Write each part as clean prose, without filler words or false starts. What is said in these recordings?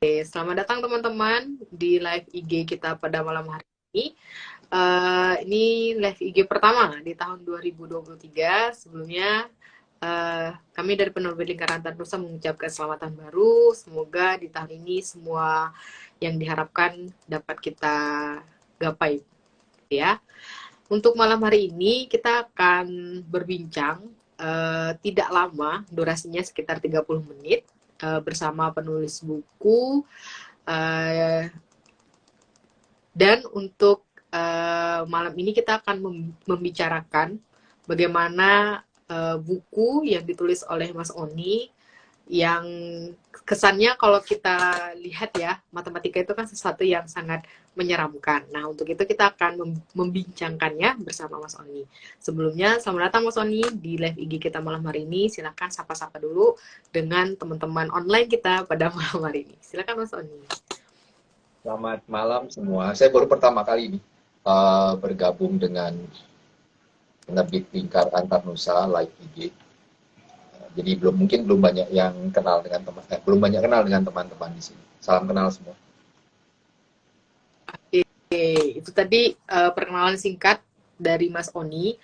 Selamat datang teman-teman di live IG kita pada malam hari ini. Ini live IG pertama di tahun 2023. Sebelumnya, kami dari Penerbit Lingkaran Tarnusa mengucapkan selamat tahun baru. Semoga di tahun ini semua yang diharapkan dapat kita gapai, ya. Untuk malam hari ini kita akan berbincang tidak lama, durasinya sekitar 30 menit bersama penulis buku. Dan untuk malam ini kita akan membicarakan bagaimana buku yang ditulis oleh Mas Oni yang kesannya kalau kita lihat ya, matematika itu kan sesuatu yang sangat menyeramkan. Nah, untuk itu kita akan membincangkannya bersama Mas Oni. Sebelumnya, selamat datang Mas Oni di live IG kita malam hari ini. Silakan sapa-sapa dulu dengan teman-teman online kita pada malam hari ini. Silakan Mas Oni. Selamat malam semua. Saya baru pertama kali ini bergabung dengan Penerbit Lingkaran Tarnusa live IG. Jadi belum banyak yang kenal dengan belum banyak kenal dengan teman-teman di sini. Salam kenal semua. Oke, itu tadi perkenalan singkat dari Mas Oni.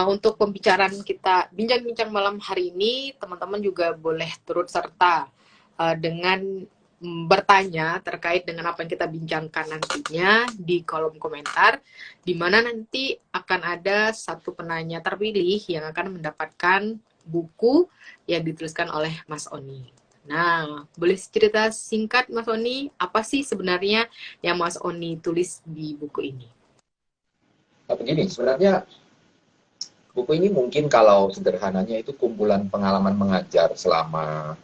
Untuk pembicaraan kita bincang-bincang malam hari ini, teman-teman juga boleh turut serta dengan bertanya terkait dengan apa yang kita bincangkan nantinya di kolom komentar, di mana nanti akan ada satu penanya terpilih yang akan mendapatkan buku yang dituliskan oleh Mas Oni. Nah, boleh cerita singkat Mas Oni, apa sih sebenarnya yang Mas Oni tulis di buku ini? Nah, begini, sebenarnya buku ini mungkin kalau sederhananya itu kumpulan pengalaman mengajar selama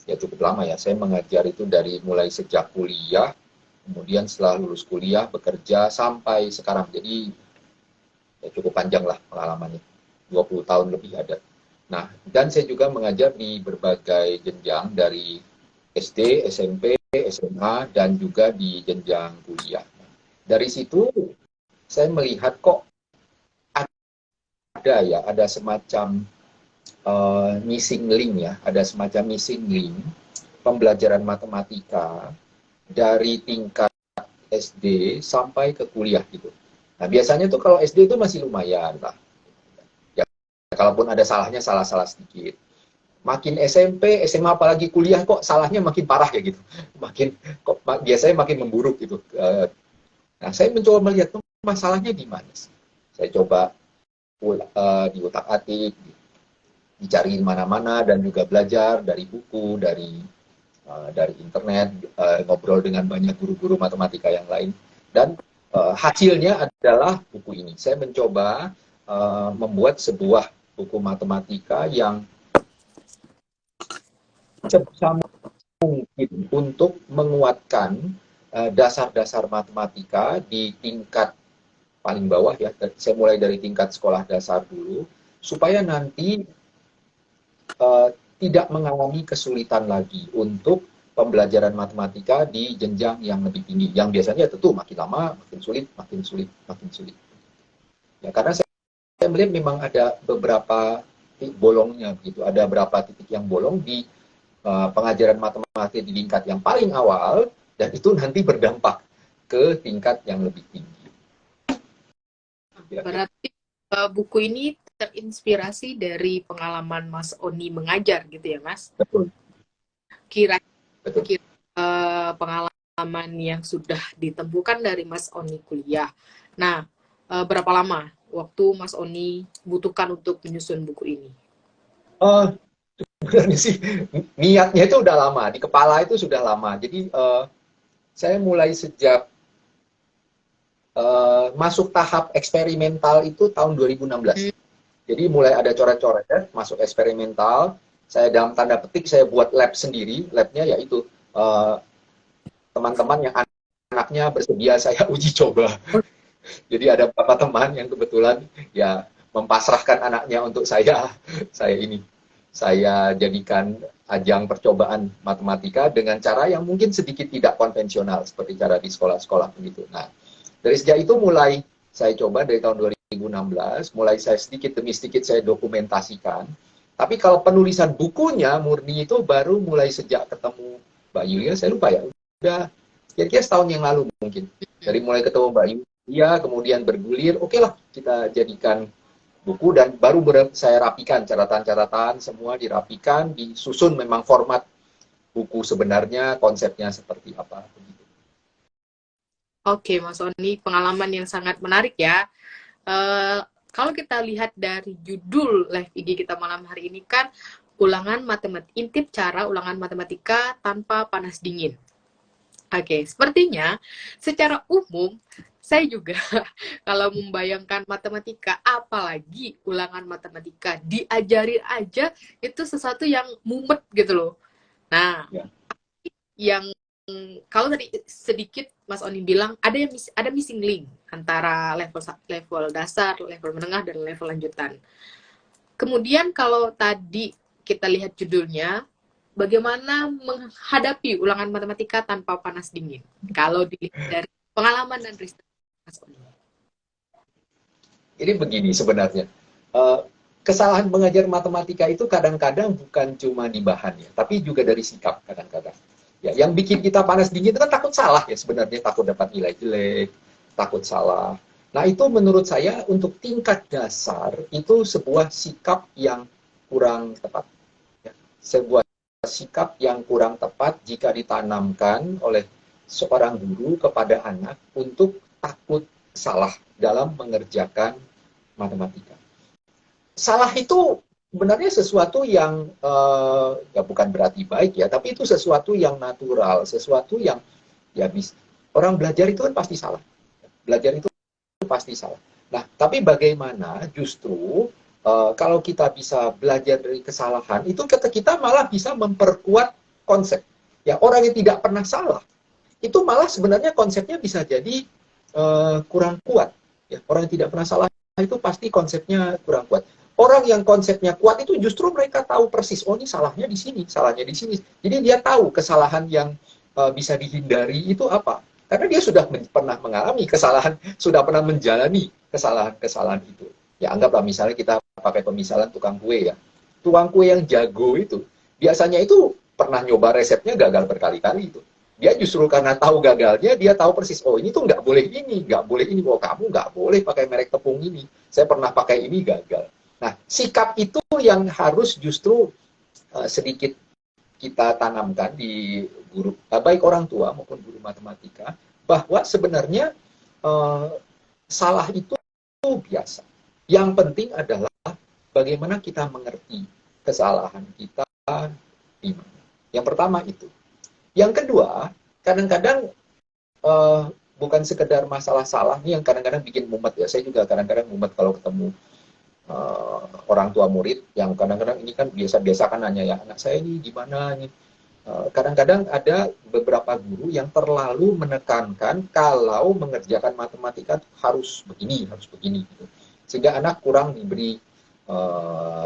ya cukup lama ya. Saya mengajar itu dari mulai sejak kuliah, kemudian setelah lulus kuliah, bekerja, sampai sekarang. Jadi ya cukup panjang lah pengalamannya. 20 tahun lebih ada. Nah, dan saya juga mengajar di berbagai jenjang dari SD, SMP, SMA, dan juga di jenjang kuliah. Dari situ saya melihat kok ada semacam missing link ya, ada semacam missing link pembelajaran matematika dari tingkat SD sampai ke kuliah gitu. Nah, biasanya tuh kalau SD itu masih lumayan lah. Ya, kalaupun ada salahnya, salah-salah sedikit. Makin SMP, SMA, apalagi kuliah kok salahnya makin parah kayak gitu. Biasanya makin memburuk gitu. Nah, saya mencoba melihat tuh masalahnya di mana sih. Saya coba diutak-atik, dicari mana-mana, dan juga belajar dari buku, dari internet, ngobrol dengan banyak guru-guru matematika yang lain. Dan hasilnya adalah buku ini. Saya mencoba membuat sebuah buku matematika yang sebisa mungkin untuk menguatkan dasar-dasar matematika di tingkat paling bawah ya. Saya mulai dari tingkat sekolah dasar dulu, supaya nanti tidak mengalami kesulitan lagi untuk pembelajaran matematika di jenjang yang lebih tinggi. Yang biasanya tentu makin lama makin sulit, makin sulit, makin sulit. Ya, karena saya melihat memang ada beberapa titik bolongnya begitu, ada beberapa titik yang bolong di pengajaran matematika di tingkat yang paling awal, dan itu nanti berdampak ke tingkat yang lebih tinggi. Berarti buku ini terinspirasi dari pengalaman Mas Oni mengajar gitu ya, Mas? Betul. Kira-kira pengalaman yang sudah ditemukan dari Mas Oni kuliah. Nah, berapa lama waktu Mas Oni butuhkan untuk menyusun buku ini? Sebenarnya sih niatnya itu udah lama, di kepala itu sudah lama. Jadi saya mulai sejak masuk tahap eksperimental itu tahun 2016. Jadi mulai ada coret-coret, masuk eksperimental. Saya dalam tanda petik saya buat lab sendiri. Labnya yaitu teman-teman yang anaknya bersedia saya uji coba. Jadi ada beberapa teman yang kebetulan ya mempasrahkan anaknya untuk saya jadikan ajang percobaan matematika dengan cara yang mungkin sedikit tidak konvensional seperti cara di sekolah-sekolah begitu. Nah, dari sejak itu mulai saya coba dari tahun 2016, mulai saya sedikit demi sedikit saya dokumentasikan. Tapi kalau penulisan bukunya murni itu baru mulai sejak ketemu Mbak Yulia, saya lupa ya, udah kira-kira setahun yang lalu mungkin. Dari mulai ketemu Mbak Yulia, kemudian bergulir, oke lah kita jadikan buku, dan baru saya rapikan catatan-catatan, semua dirapikan, disusun memang format buku sebenarnya, konsepnya seperti apa. Oke, Mas Oni, pengalaman yang sangat menarik ya. Eh, Kalau kita lihat dari judul live IG kita malam hari ini kan, intip cara ulangan matematika tanpa panas dingin. Oke, sepertinya secara umum saya juga kalau membayangkan matematika, apalagi ulangan matematika, diajarin aja itu sesuatu yang mumet gitu loh. Nah, Ya. yang kalau tadi sedikit Mas Oni bilang ada missing link antara level dasar, level menengah, dan level lanjutan. Kemudian kalau tadi kita lihat judulnya, bagaimana menghadapi ulangan matematika tanpa panas dingin. Kalau dilihat dari pengalaman dan riset Mas Oni. Ini begini sebenarnya, kesalahan mengajar matematika itu kadang-kadang bukan cuma di bahannya, tapi juga dari sikap kadang-kadang. Ya, yang bikin kita panas dingin itu kan takut salah ya sebenarnya, takut dapat nilai jelek, takut salah. Nah itu menurut saya untuk tingkat dasar itu sebuah sikap yang kurang tepat. Ya. Sebuah sikap yang kurang tepat jika ditanamkan oleh seorang guru kepada anak untuk takut salah dalam mengerjakan matematika. Salah itu sebenarnya sesuatu yang ya bukan berarti baik ya, tapi itu sesuatu yang natural, sesuatu yang ya bisa. Orang belajar itu kan pasti salah. Belajar itu pasti salah. Nah, tapi bagaimana justru kalau kita bisa belajar dari kesalahan, itu kita malah bisa memperkuat konsep. Ya, orang yang tidak pernah salah, itu malah sebenarnya konsepnya bisa jadi kurang kuat. Ya, orang yang tidak pernah salah itu pasti konsepnya kurang kuat. Orang yang konsepnya kuat itu justru mereka tahu persis, oh ini salahnya di sini, salahnya di sini. Jadi dia tahu kesalahan yang bisa dihindari itu apa. Karena dia sudah pernah mengalami kesalahan, sudah pernah menjalani kesalahan-kesalahan itu. Ya anggaplah misalnya kita pakai pemisalan tukang kue ya. Tukang kue yang jago itu, biasanya itu pernah nyoba resepnya gagal berkali-kali itu. Dia justru karena tahu gagalnya, dia tahu persis, oh ini tuh nggak boleh ini, nggak boleh ini, oh kamu nggak boleh pakai merek tepung ini. Saya pernah pakai ini gagal. Nah, sikap itu yang harus justru sedikit kita tanamkan di guru, baik orang tua maupun guru matematika, bahwa sebenarnya salah itu biasa. Yang penting adalah bagaimana kita mengerti kesalahan kita di mana. Yang pertama itu. Yang kedua, kadang-kadang bukan sekedar masalah salah nih yang kadang-kadang bikin mumet ya. Saya juga kadang-kadang mumet kalau ketemu orang tua murid yang kadang-kadang ini kan biasa-biasa kan nanya ya, anak saya ini gimana nih. Kadang-kadang ada beberapa guru yang terlalu menekankan kalau mengerjakan matematika harus begini gitu. Sehingga anak kurang diberi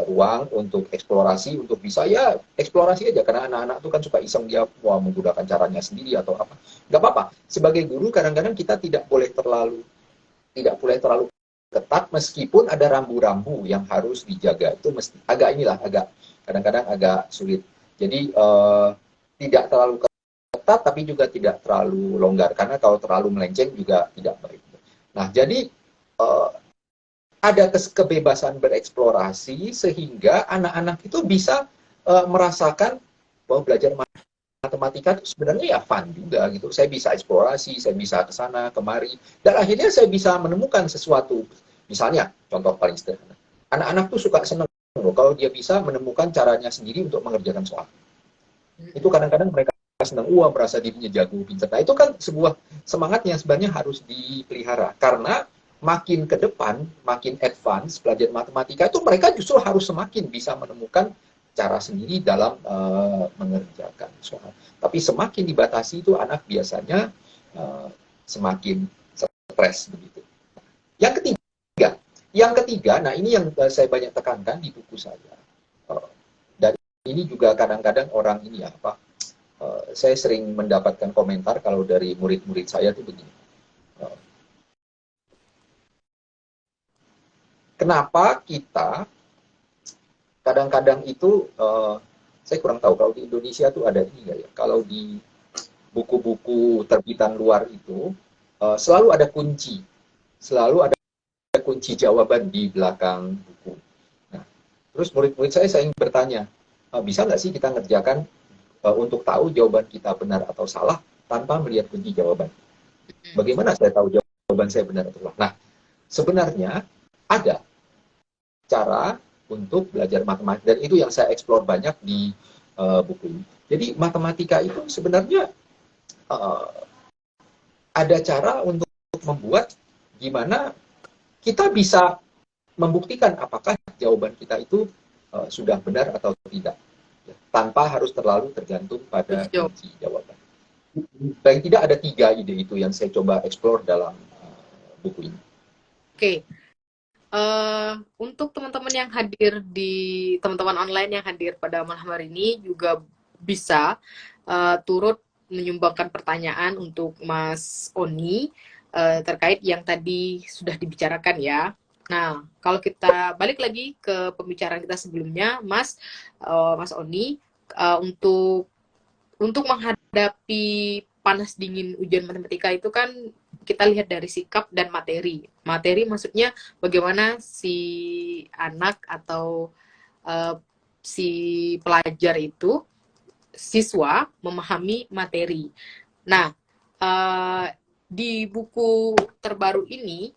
ruang untuk eksplorasi, untuk bisa ya eksplorasi aja, karena anak-anak itu kan suka iseng, dia mau menggunakan caranya sendiri atau apa. Nggak apa-apa. Sebagai guru kadang-kadang kita tidak boleh terlalu ketat, meskipun ada rambu-rambu yang harus dijaga. Itu mesti agak kadang-kadang agak sulit. Jadi tidak terlalu ketat tapi juga tidak terlalu longgar, karena kalau terlalu melenceng juga tidak baik. Nah, jadi ada kebebasan bereksplorasi sehingga anak-anak itu bisa merasakan bahwa belajar matematika itu sebenarnya ya fun juga gitu. Saya bisa eksplorasi, saya bisa ke sana kemari, dan akhirnya saya bisa menemukan sesuatu. Misalnya, contoh paling sederhana. Anak-anak tuh suka senang loh kalau dia bisa menemukan caranya sendiri untuk mengerjakan soal. Itu kadang-kadang mereka senang, merasa dirinya jago, pintar. Nah, itu kan sebuah semangat yang sebenarnya harus dipelihara. Karena makin ke depan, makin advance belajar matematika itu mereka justru harus semakin bisa menemukan cara sendiri dalam mengerjakan soal. Tapi semakin dibatasi itu anak biasanya semakin stres begitu. Yang ketiga, nah ini yang saya banyak tekankan di buku saya. Dan ini juga kadang-kadang orang ini saya sering mendapatkan komentar kalau dari murid-murid saya tuh begini. Kenapa kita kadang-kadang itu saya kurang tahu kalau di Indonesia tuh ada ini nggak ya. Kalau di buku-buku terbitan luar itu selalu ada kunci, selalu ada kunci jawaban di belakang buku. Nah, terus murid-murid saya ingin bertanya, bisa nggak sih kita ngerjakan untuk tahu jawaban kita benar atau salah tanpa melihat kunci jawaban? Bagaimana saya tahu jawaban saya benar atau salah? Nah, sebenarnya ada cara untuk belajar matematika dan itu yang saya eksplor banyak di buku ini. Jadi matematika itu sebenarnya ada cara untuk membuat gimana kita bisa membuktikan apakah jawaban kita itu sudah benar atau tidak, ya, tanpa harus terlalu tergantung pada kunci jawaban. Paling tidak ada 3 ide itu yang saya coba eksplor dalam buku ini. Oke. Untuk teman-teman yang hadir teman-teman online yang hadir pada malam hari ini juga bisa turut menyumbangkan pertanyaan untuk Mas Oni terkait yang tadi sudah dibicarakan ya. Nah, kalau kita balik lagi ke pembicaraan kita sebelumnya, Mas Oni, untuk menghadapi panas dingin ujian matematika itu kan kita lihat dari sikap dan materi. Materi maksudnya bagaimana si anak atau si pelajar itu, siswa memahami materi. Nah, di buku terbaru ini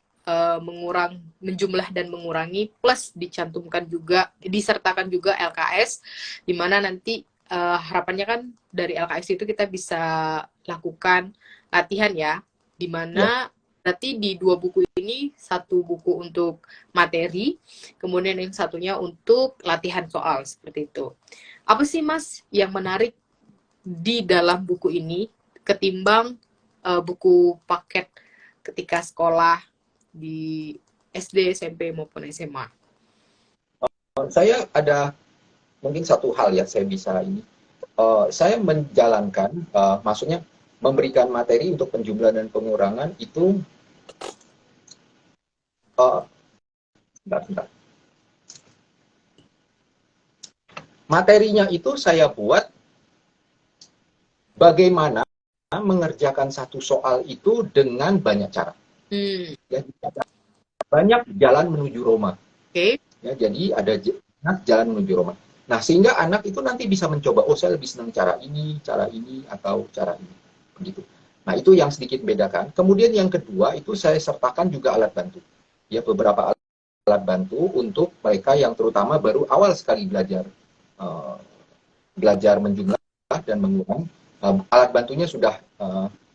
menjumlah dan mengurangi plus disertakan juga LKS, di mana nanti harapannya kan dari LKS itu kita bisa lakukan latihan ya, di mana berarti di 2 buku ini, 1 buku untuk materi, kemudian yang satunya untuk latihan soal, seperti itu. Apa sih Mas yang menarik di dalam buku ini ketimbang buku paket ketika sekolah di SD, SMP maupun SMA? Saya ada mungkin satu hal yang saya bisa ini. Saya menjalankan, maksudnya memberikan materi untuk penjumlahan dan pengurangan itu bentar. Materinya itu saya buat bagaimana mengerjakan satu soal itu dengan banyak cara. Ya, banyak jalan menuju Roma. Ya, jadi ada jalan menuju Roma. Nah, sehingga anak itu nanti bisa mencoba, oh saya lebih senang cara ini, atau cara ini. Begitu. Nah, itu yang sedikit bedakan. Kemudian yang kedua, itu saya sertakan juga alat bantu. Ya, beberapa alat bantu untuk mereka yang terutama baru awal sekali belajar menjumlah dan mengurang. Alat bantunya sudah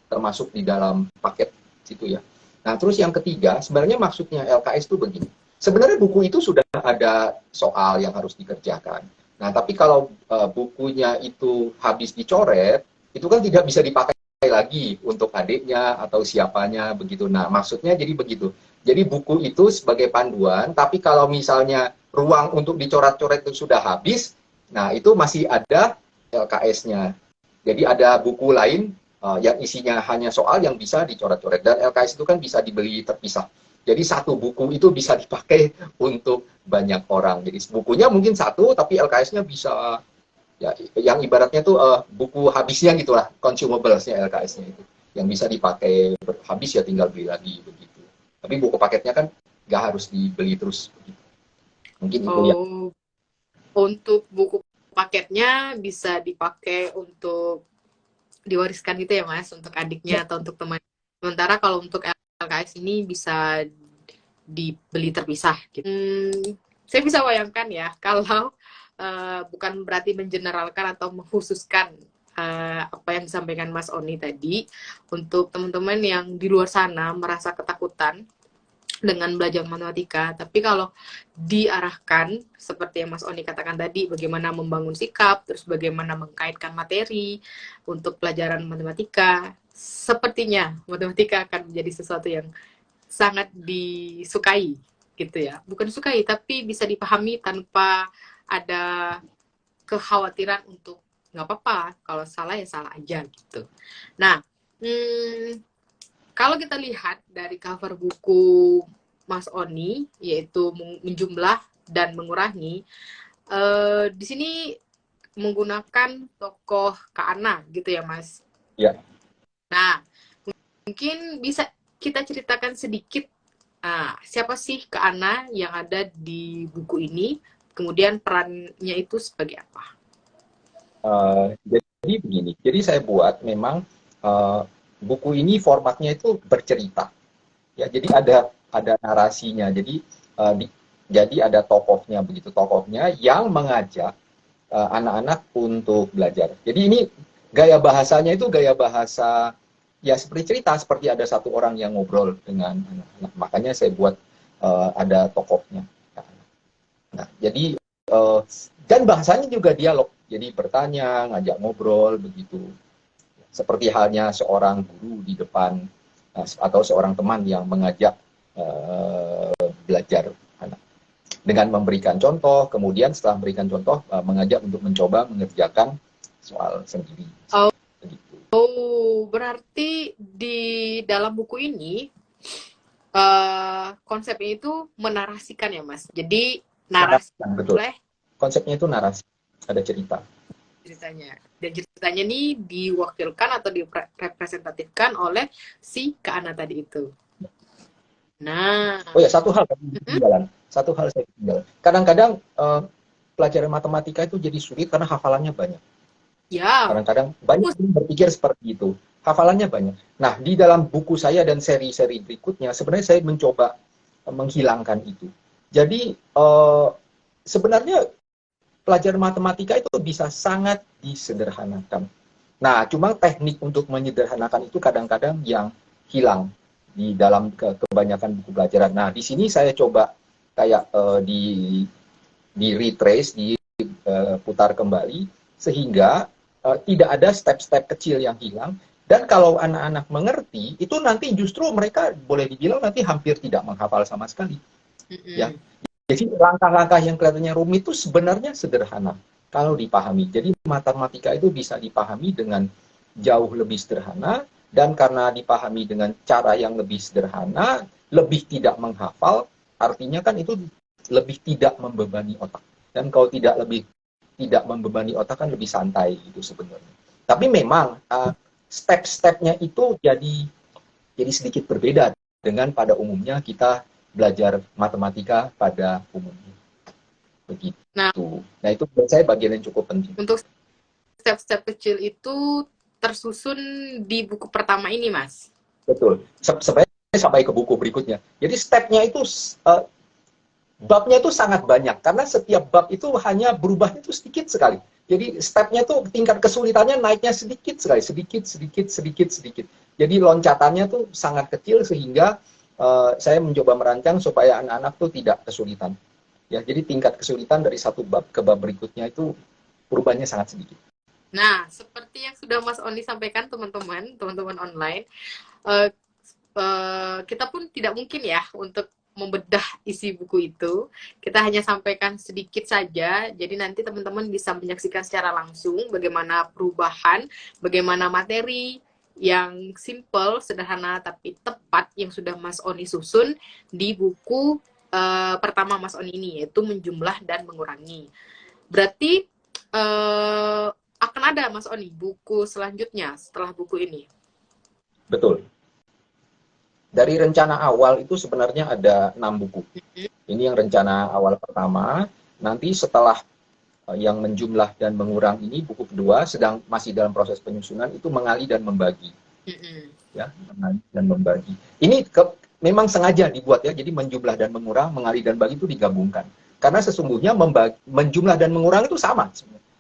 termasuk di dalam paket situ ya. Nah, terus yang ketiga, sebenarnya maksudnya LKS itu begini. Sebenarnya buku itu sudah ada soal yang harus dikerjakan. Nah, tapi kalau bukunya itu habis dicoret, itu kan tidak bisa dipakai lagi untuk adiknya atau siapanya begitu. Nah, maksudnya jadi begitu. Jadi buku itu sebagai panduan, tapi kalau misalnya ruang untuk dicoret-coret itu sudah habis, nah itu masih ada LKS-nya. Jadi ada buku lain yang isinya hanya soal yang bisa dicoret-coret. Dan LKS itu kan bisa dibeli terpisah. Jadi satu buku itu bisa dipakai untuk banyak orang. Jadi bukunya mungkin satu, tapi LKS-nya bisa, ya yang ibaratnya tuh buku habisnya gitulah, consumables-nya LKS-nya itu. Yang bisa dipakai habis ya tinggal beli lagi begitu. Tapi buku paketnya kan nggak harus dibeli terus begitu. Mungkin itu ya. Untuk buku paketnya bisa dipakai untuk diwariskan gitu ya Mas, untuk adiknya atau untuk teman. Sementara kalau untuk LKS ini bisa dibeli terpisah gitu. Saya bisa bayangkan ya, kalau bukan berarti mengeneralkan atau mengkhususkan apa yang disampaikan Mas Oni tadi, untuk teman-teman yang di luar sana merasa ketakutan dengan belajar matematika, tapi kalau diarahkan seperti yang Mas Oni katakan tadi, bagaimana membangun sikap, terus bagaimana mengkaitkan materi untuk pelajaran matematika, sepertinya matematika akan menjadi sesuatu yang sangat disukai gitu ya. Bukan disukai, tapi bisa dipahami tanpa ada kekhawatiran untuk nggak apa-apa, kalau salah ya salah aja gitu. Nah, kalau kita lihat dari cover buku Mas Oni, yaitu menjumlah dan mengurangi, di sini menggunakan tokoh Kak Ana gitu ya Mas. Ya. Nah, mungkin bisa kita ceritakan sedikit siapa sih Kak Ana yang ada di buku ini, kemudian perannya itu sebagai apa? Jadi begini, jadi saya buat memang buku ini formatnya itu bercerita, ya. Jadi ada narasinya. Jadi ada tokohnya, begitu tokohnya yang mengajak anak-anak untuk belajar. Jadi ini gaya bahasanya itu gaya bahasa ya seperti cerita, seperti ada satu orang yang ngobrol dengan anak-anak. Makanya saya buat ada tokohnya. Nah, jadi dan bahasanya juga dialog. Jadi bertanya, ngajak ngobrol begitu. Seperti halnya seorang guru di depan atau seorang teman yang mengajak belajar anak. Dengan memberikan contoh, kemudian setelah memberikan contoh, mengajak untuk mencoba mengerjakan soal sendiri. Oh, Begitu. berarti di dalam buku ini konsepnya itu menarasikan ya Mas. Jadi narasi Betul. oleh Konsepnya itu narasi, ada cerita. ceritanya. Dan ceritanya nih diwakilkan atau direpresentatifkan oleh si Kak Ana tadi itu. Nah, Oh ya, satu hal ketinggalan. Satu hal saya ketinggalan. Kadang-kadang pelajaran matematika itu jadi sulit karena hafalannya banyak. ya, Kadang-kadang banyak yang berpikir seperti itu. Hafalannya banyak. Nah, di dalam buku saya dan seri-seri berikutnya, sebenarnya saya mencoba menghilangkan itu. Jadi, sebenarnya pelajaran matematika itu bisa sangat disederhanakan. Nah, cuma teknik untuk menyederhanakan itu kadang-kadang yang hilang di dalam kebanyakan buku pelajaran. Nah, di sini saya coba kayak di retrace, diputar kembali sehingga tidak ada step-step kecil yang hilang. Dan kalau anak-anak mengerti, itu nanti justru mereka boleh dibilang nanti hampir tidak menghafal sama sekali. Ya, jadi langkah-langkah yang kelihatannya rumit itu sebenarnya sederhana kalau dipahami. Jadi matematika itu bisa dipahami dengan jauh lebih sederhana, dan karena dipahami dengan cara yang lebih sederhana, lebih tidak menghafal, artinya kan itu lebih tidak membebani otak. Dan kalau tidak membebani otak kan lebih santai itu sebenarnya. Tapi memang step-stepnya itu jadi sedikit berbeda dengan pada umumnya kita belajar matematika pada umumnya. Begitu. nah, Nah, itu buat saya bagian yang cukup penting. untuk step-step kecil itu tersusun di buku pertama ini, Mas. Betul. Sebenarnya sampai ke buku berikutnya. Jadi stepnya itu babnya itu sangat banyak karena setiap bab itu hanya berubahnya itu sedikit sekali. Jadi stepnya tuh tingkat kesulitannya naiknya sedikit sekali, sedikit. Jadi loncatannya tuh sangat kecil sehingga saya mencoba merancang supaya anak-anak tuh tidak kesulitan. Ya, jadi tingkat kesulitan dari satu bab ke bab berikutnya itu perubahannya sangat sedikit. Nah, seperti yang sudah Mas Oni sampaikan teman-teman online, kita pun tidak mungkin ya untuk membedah isi buku itu. Kita hanya sampaikan sedikit saja, jadi nanti teman-teman bisa menyaksikan secara langsung bagaimana perubahan, bagaimana materi yang simple, sederhana, tapi tepat yang sudah Mas Oni susun di buku pertama Mas Oni ini, yaitu Menjumlah dan Mengurangi. Berarti akan ada Mas Oni buku selanjutnya setelah buku ini? Betul. Dari rencana awal itu sebenarnya ada 6 buku. Ini yang rencana awal pertama. Nanti setelah yang Menjumlah dan Mengurang ini, buku kedua masih dalam proses penyusunan, itu Mengali dan Membagi. Ya, Mengali dan Membagi. Ini memang sengaja dibuat ya. Jadi Menjumlah dan Mengurang, Mengali dan Bagi itu digabungkan. Karena sesungguhnya menjumlah dan mengurang itu sama.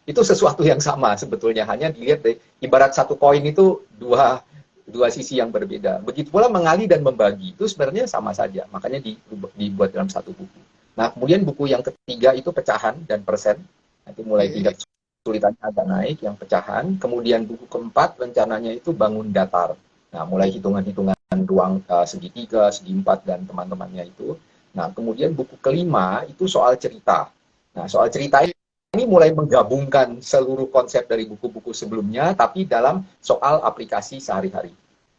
Itu sesuatu yang sama sebetulnya. Hanya dilihat deh, ibarat satu koin itu dua sisi yang berbeda. Begitu pula mengali dan membagi itu sebenarnya sama saja, makanya dibuat dalam satu buku. Nah, kemudian buku yang ketiga itu pecahan dan persen. Nanti mulai tingkat kesulitannya agak naik yang pecahan. Kemudian buku keempat rencananya itu bangun datar. Nah, mulai hitungan-hitungan ruang segitiga, segi empat dan teman-temannya itu. Nah, kemudian buku kelima itu soal cerita. Nah, soal cerita ini mulai menggabungkan seluruh konsep dari buku-buku sebelumnya, tapi dalam soal aplikasi sehari-hari.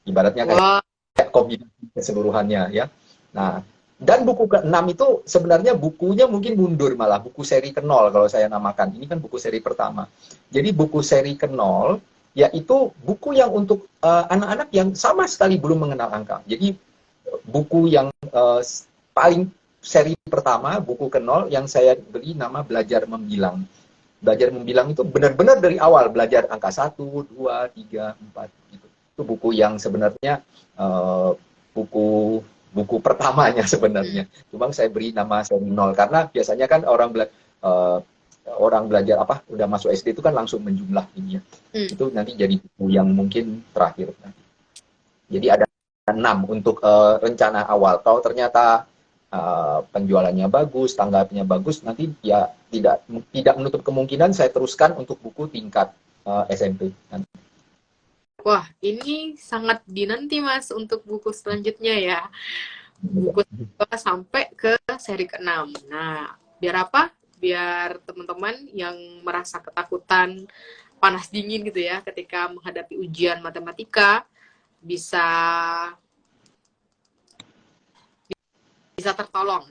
Ibaratnya kayak kombinasi keseluruhannya ya. Nah, Dan buku ke-6 itu sebenarnya bukunya mungkin mundur malah, buku seri ke-0 kalau saya namakan. Ini kan buku seri pertama. Jadi buku seri ke-0 yaitu buku yang untuk anak-anak yang sama sekali belum mengenal angka. Jadi buku yang paling seri pertama, buku ke-0 yang saya beri nama Belajar Membilang. Belajar Membilang itu benar-benar dari awal, belajar angka 1, 2, 3, 4 gitu. Itu buku yang sebenarnya buku buku pertamanya sebenarnya. Cuma saya beri nama seri 0 karena biasanya kan orang belajar apa udah masuk SD itu kan langsung menjumlah ini ya. Itu nanti jadi buku yang mungkin terakhir nanti. Jadi ada 6 untuk rencana awal. Kalau ternyata penjualannya bagus, tanggapnya bagus, nanti ya tidak menutup kemungkinan saya teruskan untuk buku tingkat SMP. Wah, ini sangat dinanti Mas untuk buku selanjutnya ya. Buku sampai ke seri ke-6. Nah, biar apa? Biar teman-teman yang merasa ketakutan, panas dingin gitu ya, ketika menghadapi ujian matematika, bisa tertolong.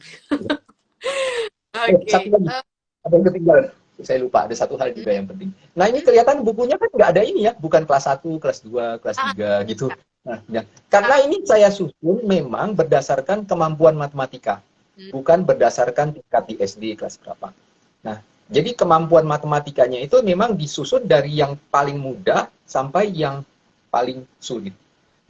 Oke. Ada yang ketinggalan. Saya lupa, ada satu hal juga yang penting. Nah, ini kelihatan bukunya kan nggak ada ini ya, bukan kelas 1, kelas 2, kelas 3 gitu. Nah, karena ini saya susun memang berdasarkan kemampuan matematika, bukan berdasarkan tingkat di SD kelas berapa. Nah, jadi kemampuan matematikanya itu memang disusun dari yang paling mudah sampai yang paling sulit.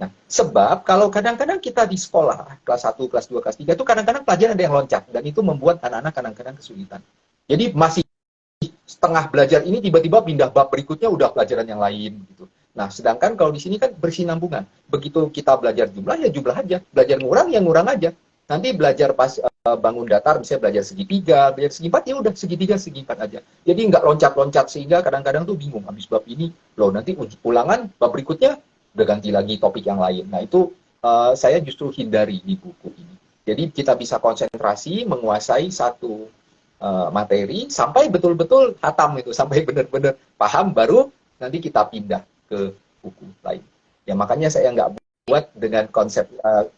Nah, sebab kalau kadang-kadang kita di sekolah, kelas 1, kelas 2, kelas 3, itu kadang-kadang pelajaran ada yang loncat, dan itu membuat anak-anak kadang-kadang kesulitan. Jadi masih setengah belajar ini tiba-tiba pindah bab berikutnya udah pelajaran yang lain gitu. Nah, sedangkan kalau di sini kan bersinambungan. Begitu kita belajar jumlah ya jumlah aja, belajar ngurang ya ngurang aja. Nanti belajar pas bangun datar misalnya belajar segitiga, belajar segi empat ya udah segitiga segi empat aja. Jadi nggak loncat-loncat sehingga kadang-kadang tuh bingung habis bab ini loh nanti ulangan bab berikutnya udah ganti lagi topik yang lain. Nah, itu saya justru hindari di buku ini. Jadi kita bisa konsentrasi menguasai satu materi sampai betul-betul hatam itu, sampai benar-benar paham baru nanti kita pindah ke buku lain. Ya makanya saya nggak buat dengan konsep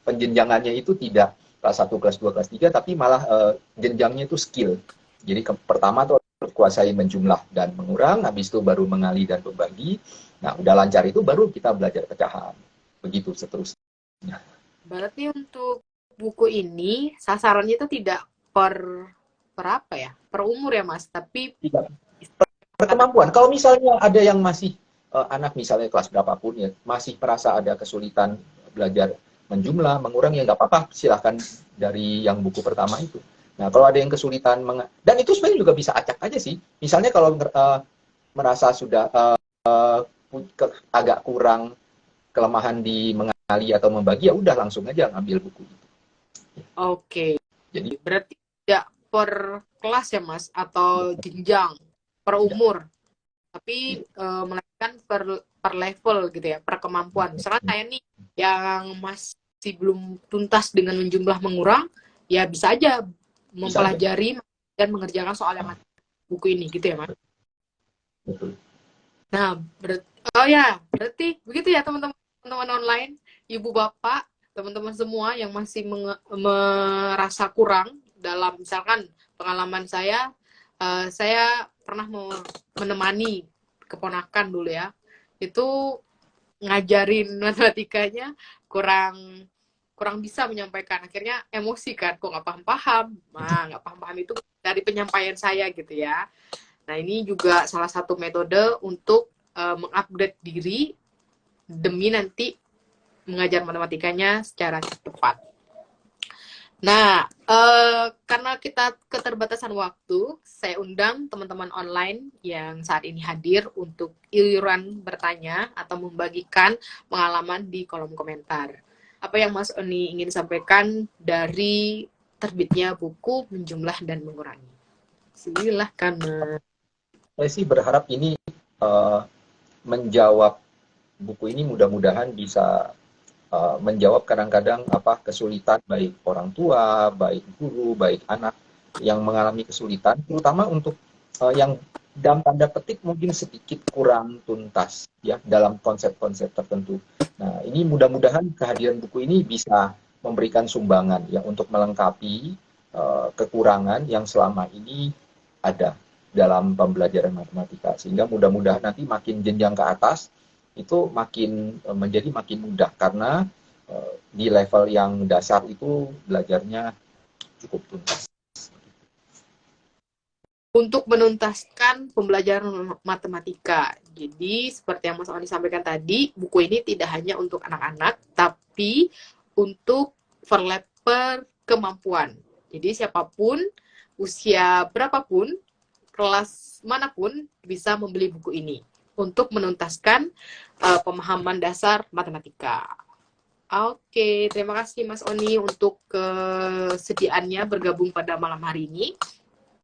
penjenjangannya itu tidak kelas 1, kelas 2, kelas 3, tapi malah jenjangnya itu skill. Jadi pertama tuh kuasai menjumlah dan mengurang, habis itu baru mengali dan membagi. Nah, udah lancar itu baru kita belajar pecahan. Begitu seterusnya. Berarti untuk buku ini sasarannya itu tidak per apa ya? Per umur ya, Mas, tapi tidak. Per kemampuan. Kalau misalnya ada yang masih anak misalnya kelas berapapun ya masih merasa ada kesulitan belajar menjumlah, mengurang ya nggak apa-apa, silahkan dari yang buku pertama itu. Nah, kalau ada yang kesulitan dan itu sebenarnya juga bisa acak aja sih. Misalnya kalau merasa sudah agak kurang kelemahan di mengali atau membagi ya udah langsung aja ngambil buku itu. Oke. Jadi berarti tidak per kelas ya Mas atau jenjang per umur. Tapi melainkan per level gitu ya, per kemampuan. Misalkan saya nih yang masih belum tuntas dengan menjumlah mengurang, ya bisa aja mempelajari dan mengerjakan soal yang ada buku ini gitu ya Mas. Betul. Nah, berarti begitu ya teman-teman online, ibu bapak, teman-teman semua yang masih merasa kurang dalam misalkan pengalaman saya pernah menemani keponakan dulu ya, itu ngajarin matematikanya kurang bisa menyampaikan, akhirnya emosi kan, kok nggak paham-paham. Nah, nggak paham-paham itu dari penyampaian saya gitu ya. Nah, ini juga salah satu metode untuk mengupgrade diri demi nanti mengajar matematikanya secara tepat. Nah, karena kita keterbatasan waktu, saya undang teman-teman online yang saat ini hadir untuk iuran bertanya atau membagikan pengalaman di kolom komentar. Apa yang Mas Oni ingin sampaikan dari terbitnya buku Menjumlah dan Mengurangi? Silahkan. Saya sih berharap ini menjawab buku ini mudah-mudahan bisa menjawab kadang-kadang kesulitan baik orang tua, baik guru, baik anak yang mengalami kesulitan, terutama untuk yang dalam tanda petik mungkin sedikit kurang tuntas ya dalam konsep-konsep tertentu. Nah, ini mudah-mudahan kehadiran buku ini bisa memberikan sumbangan ya untuk melengkapi kekurangan yang selama ini ada dalam pembelajaran matematika, sehingga mudah-mudahan nanti makin jenjang ke atas itu makin menjadi makin mudah, karena di level yang dasar itu belajarnya cukup tuntas. Untuk menuntaskan pembelajaran matematika. Jadi, seperti yang Mas Oni sampaikan tadi, buku ini tidak hanya untuk anak-anak, tapi untuk per kemampuan. Jadi, siapapun, usia berapapun, kelas manapun, bisa membeli buku ini untuk menuntaskan pemahaman dasar matematika. Oke, terima kasih Mas Oni untuk kesediaannya bergabung pada malam hari ini.